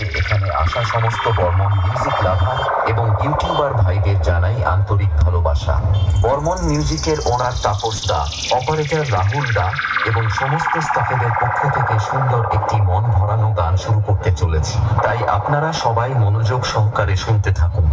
থেকে এখানে আসা সমস্ত বর্মন মিউজিক লাভার এবং ইউটিউবার ভাইদের জানাই আন্তরিক ভালোবাসা। বর্মন মিউজিকের ওনার তাপস দা, অপারেটর রাহুল দা এবং সমস্ত স্টাফেদের পক্ষ থেকে সুন্দর একটি মন ভরানো গান শুরু করতে চলেছি, তাই আপনারা সবাই মনোযোগ সহকারে শুনতে থাকুন।